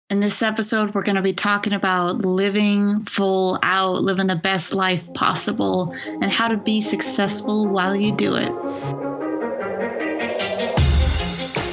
In this episode, we're going to be talking about living full out, living the best life possible, and how to be successful while you do it.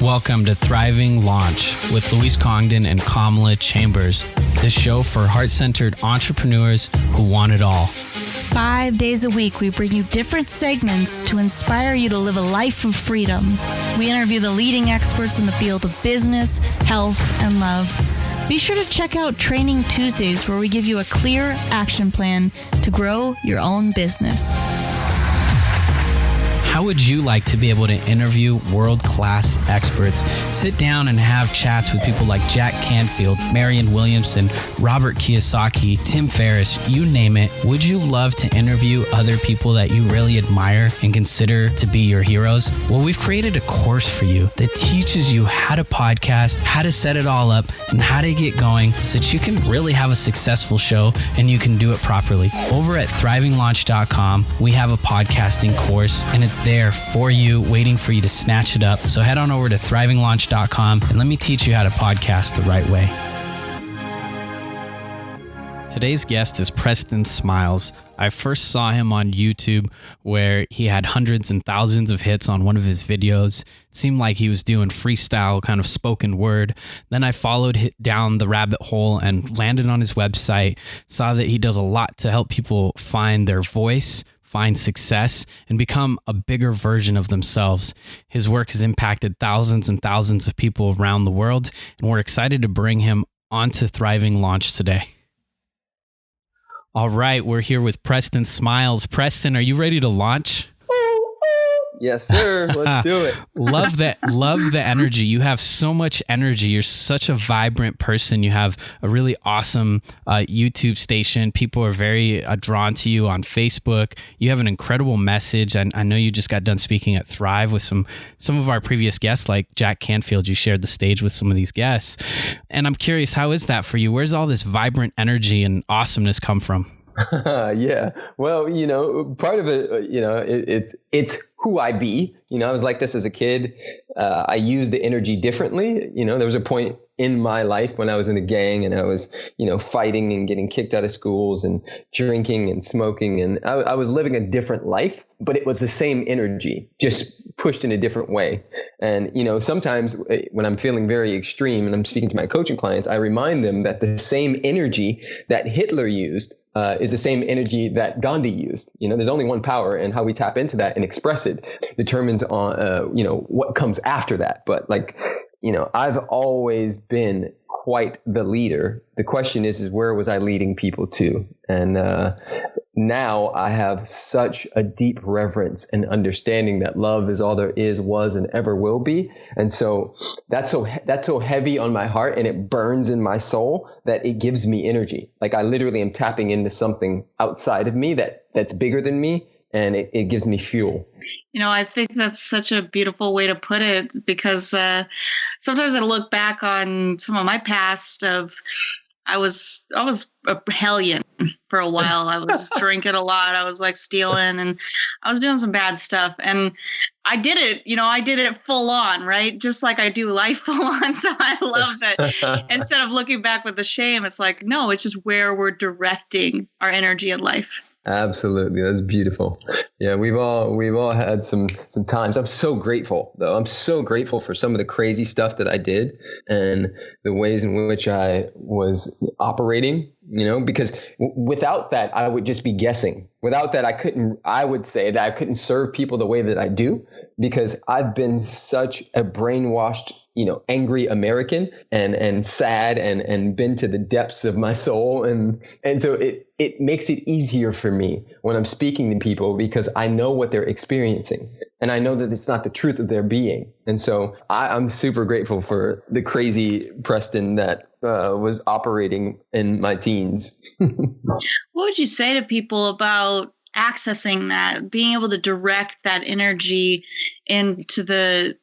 Welcome to Thriving Launch with Louise Congdon and Kamala Chambers, the show for heart-centered entrepreneurs who want it all. 5 days a week, we bring you different segments to inspire you to live a life of freedom. We interview the leading experts in the field of business, health, and love. Be sure to check out Training Tuesdays, where we give you a clear action plan to grow your own business. How would you like to be able to interview world-class experts? Sit down and have chats with people like Jack Canfield, Marianne Williamson, Robert Kiyosaki, Tim Ferriss, you name it. Would you love to interview other people that you really admire and consider to be your heroes? Well, we've created a course for you that teaches you how to podcast, how to set it all up, and how to get going so that you can really have a successful show and you can do it properly. Over at thrivinglaunch.com, we have a podcasting course, and it's there for you, waiting for you to snatch it up. So head on over to thrivinglaunch.com and let me teach you how to podcast the right way. Today's guest is Preston Smiles. I first saw him on YouTube where he had hundreds and thousands of hits on one of his videos. It seemed like he was doing freestyle, kind of spoken word. Then I followed down the rabbit hole and landed on his website, saw that he does a lot to help people find their voice, find success, and become a bigger version of themselves. His work has impacted thousands and thousands of people around the world, and we're excited to bring him onto Thriving Launch today. All right, we're here with Preston Smiles. Preston, are you ready to launch? Yes, sir. Let's do it. Love that. Love the energy. You have so much energy. You're such a vibrant person. You have a really awesome YouTube station. People are very drawn to you on Facebook. You have an incredible message. And I know you just got done speaking at Thrive with some of our previous guests, like Jack Canfield. You shared the stage with some of these guests. And I'm curious, how is that for you? Where's all this vibrant energy and awesomeness come from? Yeah. Well, part of it, it's who I be. I was like this as a kid. I used the energy differently. There was a point in my life when I was in a gang and I was, fighting and getting kicked out of schools and drinking and smoking. And I was living a different life, but it was the same energy, just pushed in a different way. And, sometimes when I'm feeling very extreme and I'm speaking to my coaching clients, I remind them that the same energy that Hitler used is the same energy that Gandhi used. There's only one power, and how we tap into that and express it determines on, what comes after that. But I've always been quite the leader. The question is where was I leading people to? And now I have such a deep reverence and understanding that love is all there is, was, and ever will be. And so that's so heavy on my heart, and it burns in my soul that it gives me energy. Like I literally am tapping into something outside of me that's bigger than me. And it gives me fuel. I think that's such a beautiful way to put it, because sometimes I look back on some of my past of I was a hellion for a while. I was drinking a lot. I was like stealing, and I was doing some bad stuff. And I did it, I did it full on, right? Just like I do life full on. So I love that instead of looking back with the shame, it's like, no, it's just where we're directing our energy in life. Absolutely. That's beautiful. Yeah, we've all had some times. I'm so grateful, though. I'm so grateful for some of the crazy stuff that I did and the ways in which I was operating, because without that, I would just be guessing. Without that, I would say that I couldn't serve people the way that I do, because I've been such a brainwashed, angry American and sad and been to the depths of my soul. And so it makes it easier for me when I'm speaking to people, because I know what they're experiencing and I know that it's not the truth of their being. And so I'm super grateful for the crazy Preston that was operating in my teens. What would you say to people about accessing that, being able to direct that energy into the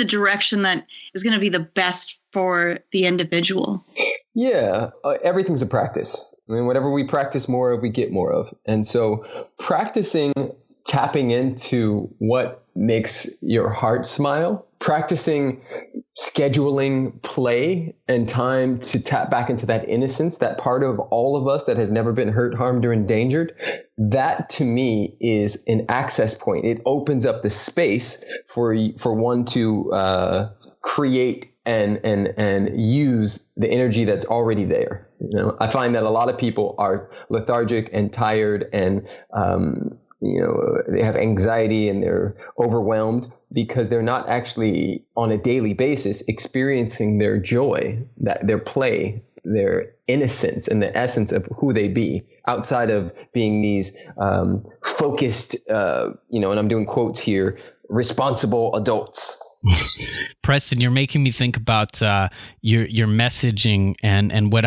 direction that is going to be the best for the individual? Yeah, everything's a practice. I mean, whatever we practice more of, we get more of. And so practicing tapping into what makes your heart smile, practicing scheduling play and time to tap back into that innocence, that part of all of us that has never been hurt, harmed, or endangered, that to me is an access point. It opens up the space for one to create and use the energy that's already there. You know, I find that a lot of people are lethargic and tired and they have anxiety and they're overwhelmed because they're not actually on a daily basis experiencing their joy, that their play, their innocence and the essence of who they be outside of being these focused, and I'm doing quotes here, responsible adults. Preston, you're making me think about your messaging and what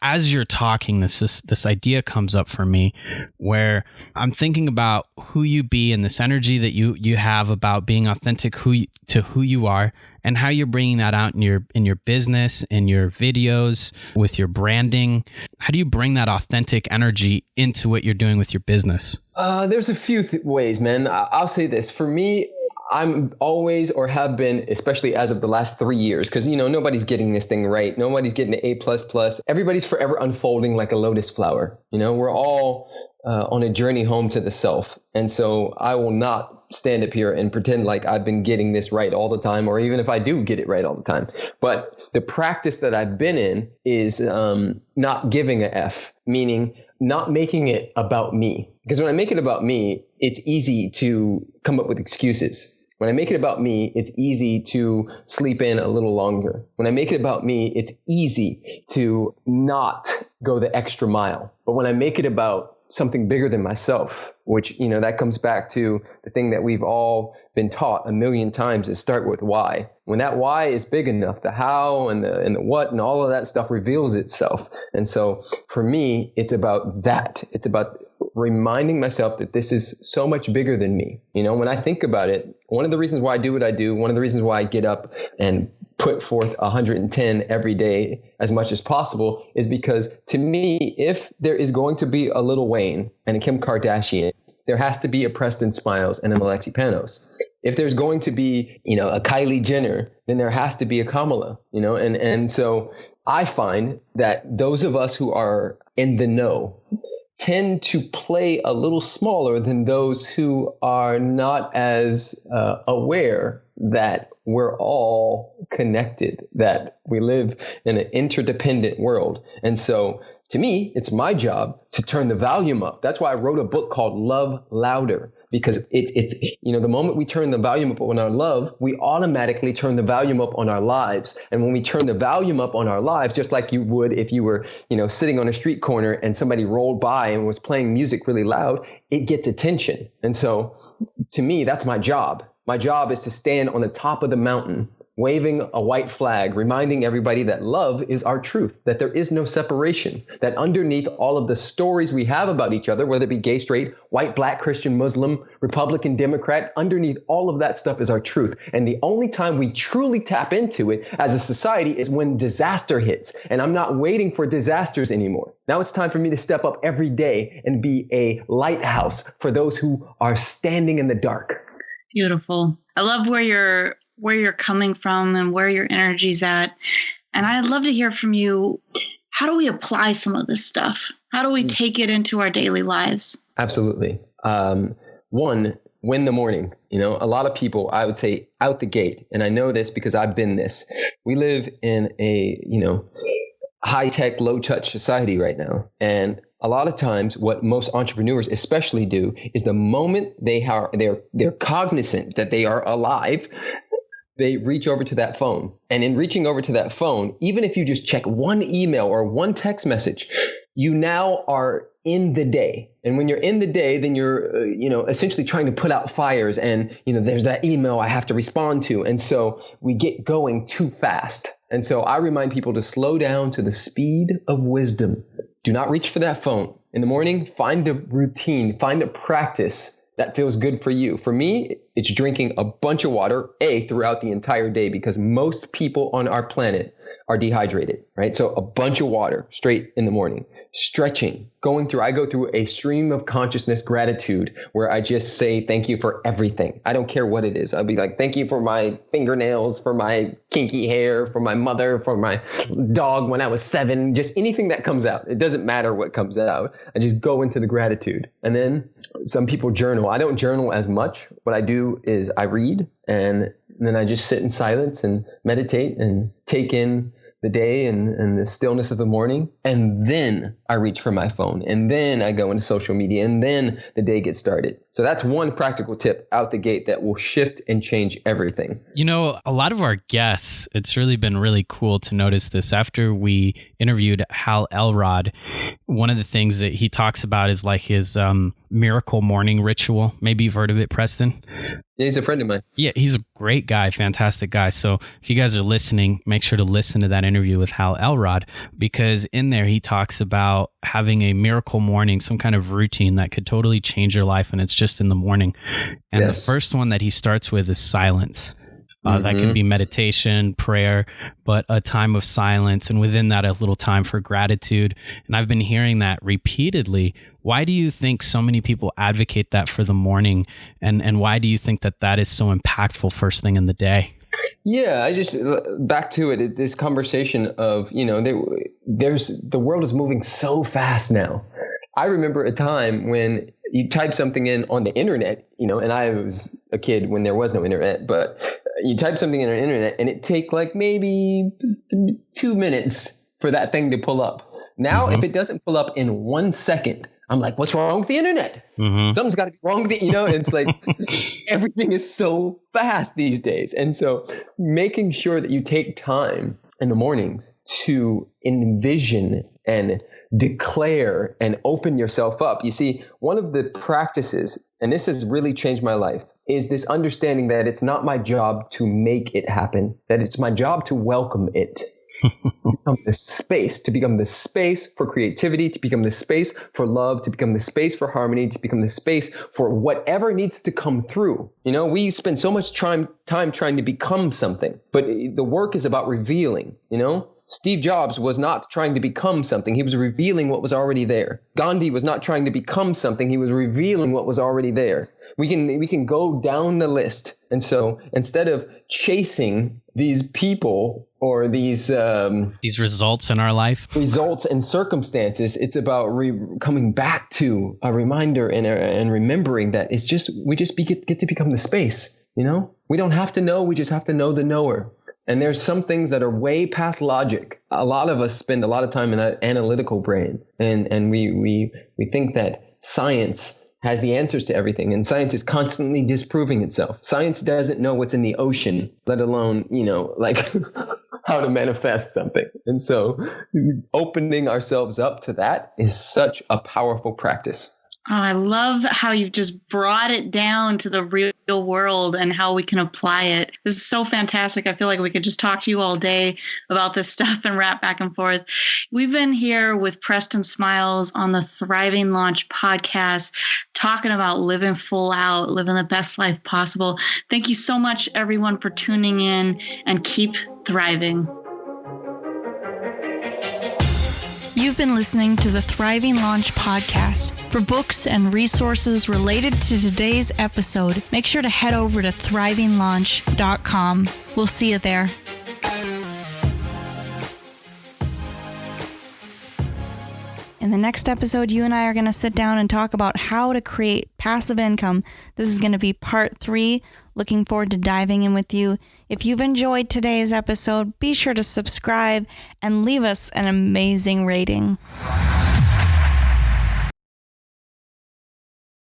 as you're talking, this idea comes up for me where I'm thinking about who you be and this energy that you have about being authentic to who you are and how you're bringing that out in your business, in your videos, with your branding. How do you bring that authentic energy into what you're doing with your business? There's a few ways, man. I'll say this. For me, I'm always, or have been, especially as of the last 3 years, because, nobody's getting this thing right. Nobody's getting an A++. Everybody's forever unfolding like a lotus flower. We're all on a journey home to the self. And so I will not stand up here and pretend like I've been getting this right all the time, or even if I do get it right all the time. But the practice that I've been in is not giving a F, meaning not making it about me. Because when I make it about me, it's easy to come up with excuses. When I make it about me, it's easy to sleep in a little longer. When I make it about me, it's easy to not go the extra mile. But when I make it about something bigger than myself, which, that comes back to the thing that we've all been taught a million times, is start with why. When that why is big enough, the how and the what and all of that stuff reveals itself. And so for me, it's about that. It's about reminding myself that this is so much bigger than me. When I think about it, one of the reasons why I do what I do, one of the reasons why I get up and put forth 110 every day as much as possible is because, to me, if there is going to be a Lil Wayne and a Kim Kardashian, there has to be a Preston Smiles and an Alexi Panos. If there's going to be, a Kylie Jenner, then there has to be a Kamala, and so I find that those of us who are in the know tend to play a little smaller than those who are not as aware that we're all connected, that we live in an interdependent world. And so to me, it's my job to turn the volume up. That's why I wrote a book called Love Louder, because it's the moment we turn the volume up on our love, we automatically turn the volume up on our lives. And when we turn the volume up on our lives, just like you would if you were, sitting on a street corner and somebody rolled by and was playing music really loud, it gets attention. And so to me, that's my job. My job is to stand on the top of the mountain, waving a white flag, reminding everybody that love is our truth, that there is no separation, that underneath all of the stories we have about each other, whether it be gay, straight, white, black, Christian, Muslim, Republican, Democrat, underneath all of that stuff is our truth. And the only time we truly tap into it as a society is when disaster hits. And I'm not waiting for disasters anymore. Now it's time for me to step up every day and be a lighthouse for those who are standing in the dark. Beautiful. I love where you're coming from and where your energy's at. And I'd love to hear from you. How do we apply some of this stuff? How do we take it into our daily lives? Absolutely. One, win the morning. A lot of people, I would say, out the gate, and I know this because I've been this. We live in a, high-tech, low-touch society right now. And a lot of times what most entrepreneurs especially do is the moment they're cognizant that they are alive, they reach over to that phone. And in reaching over to that phone, even if you just check one email or one text message, you now are in the day. And when you're in the day, then you're, essentially trying to put out fires. And, there's that email I have to respond to. And so we get going too fast. And so I remind people to slow down to the speed of wisdom. Do not reach for that phone. In the morning, find a routine, find a practice that feels good for you. For me, it's drinking a bunch of water, throughout the entire day, because most people on our planet are dehydrated, right? So a bunch of water straight in the morning, stretching, I go through a stream of consciousness gratitude where I just say thank you for everything. I don't care what it is. I'll be like, thank you for my fingernails, for my kinky hair, for my mother, for my dog when I was 7, just anything that comes out. It doesn't matter what comes out. I just go into the gratitude. And then some people journal. I don't journal as much. What I do is I read, and then I just sit in silence and meditate and take in the day and the stillness of the morning. And then I reach for my phone, and then I go into social media, and then the day gets started. So that's one practical tip out the gate that will shift and change everything. You know, a lot of our guests, it's really been really cool to notice this. After we interviewed Hal Elrod, one of the things that he talks about is like his miracle morning ritual. Maybe you've heard of it, Preston. Yeah, he's a friend of mine. Yeah, he's a great guy, fantastic guy. So if you guys are listening, make sure to listen to that interview with Hal Elrod, because in there he talks about having a miracle morning, some kind of routine that could totally change your life, and it's just in the morning. And the first one that he starts with is silence. That could be meditation, prayer, but a time of silence, and within that, a little time for gratitude. And I've been hearing that repeatedly. Why do you think so many people advocate that for the morning? And why do you think that that is so impactful first thing in the day? Yeah, I just back to it. This conversation of, you know, the world is moving so fast now. I remember a time when you type something in on the internet, you know, and I was a kid when there was no internet, but you type something in on the internet and it take like maybe 2 minutes for that thing to pull up. Now, if it doesn't pull up in 1 second, I'm like, what's wrong with the internet? Something's got to be wrong with it. You know, it's like everything is so fast these days. And so making sure that you take time in the mornings to envision and declare and open yourself up. You see, one of the practices, and this has really changed my life, is this understanding that it's not my job to make it happen, that it's my job to welcome it. To become the space for creativity, to become the space for love, to become the space for harmony, to become the space for whatever needs to come through. You know, we spend so much time trying to become something, but the work is about revealing, you know? Steve Jobs was not trying to become something. He was revealing what was already there. Gandhi was not trying to become something. He was revealing what was already there. We can go down the list. And so instead of chasing these people or these results in our life, results and circumstances, it's about coming back to a reminder and remembering that it's just get to become the space. You know, we don't have to know. We just have to know the knower. And there's some things that are way past logic. A lot of us spend a lot of time in that analytical brain, and we think that science has the answers to everything, and science is constantly disproving itself. Science doesn't know what's in the ocean, let alone, you know, like how to manifest something. And so opening ourselves up to that is such a powerful practice. Oh, I love how you just brought it down to the real world and how we can apply it. This is so fantastic. I feel like we could just talk to you all day about this stuff and rap back and forth. We've been here with Preston Smiles on the Thriving Launch podcast, talking about living full out, living the best life possible. Thank you so much, everyone, for tuning in, and keep thriving. You've been listening to the Thriving Launch podcast. For books and resources related to today's episode, make sure to head over to thrivinglaunch.com. We'll see you there. In the next episode, you and I are going to sit down and talk about how to create passive income. This is going to be part 3. Looking forward to diving in with you. If you've enjoyed today's episode, be sure to subscribe and leave us an amazing rating.